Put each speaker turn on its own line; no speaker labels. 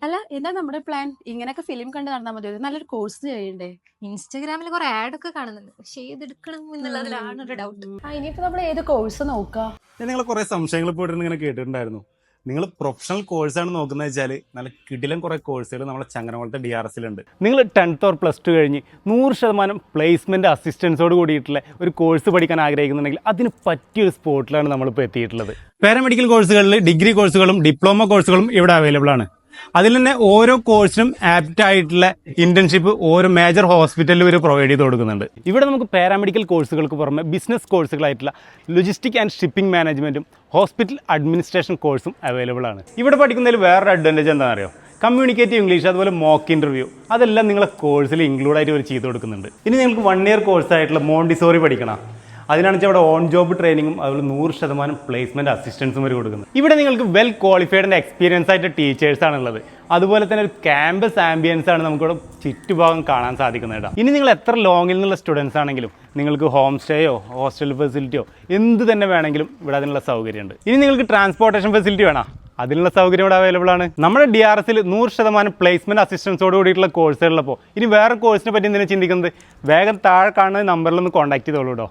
അല്ല എന്താ നമ്മുടെ പ്ലാൻ? ഇങ്ങനെയൊക്കെ ഫിലിം കണ്ട് നടന്നാൽ മതി, നല്ലൊരു കോഴ്സ് ചെയ്യണ്ടേ?
ഇൻസ്റ്റാഗ്രാമിൽ കുറെ ആഡ് ഒക്കെ കാണുന്നുണ്ട്, പക്ഷെ ഏതെടുക്കണം എന്നുള്ളതിലാണ് ഒരു ഡൗട്ട്.
ഇനിയിപ്പോ നമ്മൾ ഏത് കോഴ്സ് നോക്കാം?
നിങ്ങൾ കുറെ സംശയങ്ങൾ പോയിട്ട് ഇങ്ങനെ കേട്ടിട്ടുണ്ടായിരുന്നു. നിങ്ങൾ പ്രൊഫഷണൽ കോഴ്സാണ് നോക്കുന്നത് വെച്ചാൽ നല്ല കിടിലം കുറേ കോഴ്സുകൾ നമ്മളെ ചങ്ങനകുളത്തെ DRS ഉണ്ട്. നിങ്ങൾ 10th ഓർ +2 കഴിഞ്ഞ് 100% പ്ലേസ്മെൻറ്റ് അസിസ്റ്റൻസോട് കൂടിയിട്ടുള്ള ഒരു കോഴ്സ് പഠിക്കാൻ ആഗ്രഹിക്കുന്നുണ്ടെങ്കിൽ അതിന് പറ്റിയൊരു സ്പോട്ടിലാണ് നമ്മളിപ്പോൾ എത്തിയിട്ടുള്ളത്. പാരാമെഡിക്കൽ കോഴ്സുകളിൽ ഡിഗ്രി കോഴ്സുകളും ഡിപ്ലോമ കോഴ്സുകളും ഇവിടെ അവൈലബിൾ ആണ്. അതിൽ തന്നെ ഓരോ കോഴ്സിനും ആപ്റ്റ് ആയിട്ടുള്ള ഇന്റേൺഷിപ്പ് ഓരോ മേജർ ഹോസ്പിറ്റലിൽ ഇവർ പ്രൊവൈഡ് ചെയ്ത് കൊടുക്കുന്നുണ്ട്. ഇവിടെ നമുക്ക് പാരാമെഡിക്കൽ കോഴ്സുകൾക്ക് പുറമെ ബിസിനസ് കോഴ്സുകളായിട്ടുള്ള ലോജിസ്റ്റിക് ആൻഡ് ഷിപ്പിംഗ് മാനേജ്മെൻറ്റും ഹോസ്പിറ്റൽ അഡ്മിനിസ്ട്രേഷൻ കോഴ്സും അവൈലബിൾ ആണ്. ഇവിടെ പഠിക്കുന്നതിൽ വേറൊരു അഡ്വാൻറ്റേജ് എന്താണെന്ന് അറിയോ? കമ്മ്യൂണിക്കേറ്റീവ് ഇംഗ്ലീഷ്, അതുപോലെ മോക്ക് ഇൻ്റർവ്യൂ, അതെല്ലാം നിങ്ങളെ കോഴ്സിൽ ഇൻക്ലൂഡ് ആയിട്ട് ഇവർ ചെയ്ത് കൊടുക്കുന്നുണ്ട്. ഇനി നിങ്ങൾക്ക് 1 ഇയർ കോഴ്സായിട്ടുള്ള മോണ്ടിസോറി പഠിക്കണം, അതിനാണ് ഇവിടെ ഓൺ ജോബ് ട്രെയിനിങ്ങും അതുപോലെ 100% പ്ലേസ്മെൻറ്റ് അസിസ്റ്റൻസും വരെ കൊടുക്കുന്നത്. ഇവിടെ നിങ്ങൾക്ക് വെൽ ക്വാളിഫൈഡ് ആൻഡ് എക്സ്പീരിയൻസ് ആയിട്ട് ടീച്ചേഴ്സാണുള്ളത്. അതുപോലെ തന്നെ ഒരു ക്യാമ്പസ് ആംബിയൻസ് ആണ് നമുക്കിവിടെ ചുറ്റുഭാഗം കാണാൻ സാധിക്കുന്നത്. ഇനി നിങ്ങൾ എത്ര ലോങ്ങിൽ നിന്നുള്ള സ്റ്റുഡൻസ് ആണെങ്കിലും നിങ്ങൾക്ക് ഹോം സ്റ്റേയോ ഹോസ്റ്റൽ ഫെസിലിറ്റിയോ എന്ത് തന്നെ വേണമെങ്കിലും ഇവിടെ അതിനുള്ള സൗകര്യമുണ്ട്. ഇനി നിങ്ങൾക്ക് ട്രാൻസ്പോർട്ടേഷൻ ഫെസിലിറ്റി വേണം, അതിനുള്ള സൗകര്യം ഇവിടെ അവൈലബിൾ ആണ്. നമ്മുടെ DRSൽ 100% പ്ലേസ്മെൻറ്റ് അസിസ്റ്റൻസോട് കൂടിയിട്ടുള്ള കോഴ്സുകളുള്ളപ്പോൾ ഇനി വേറെ കോഴ്സിനെ പറ്റി എന്തിനാണ് ചിന്തിക്കുന്നത്? വേഗം താഴെ കാണുന്ന നമ്പറിലൊന്ന് കോൺടാക്ട് ചെയ്തോളൂ കേട്ടോ.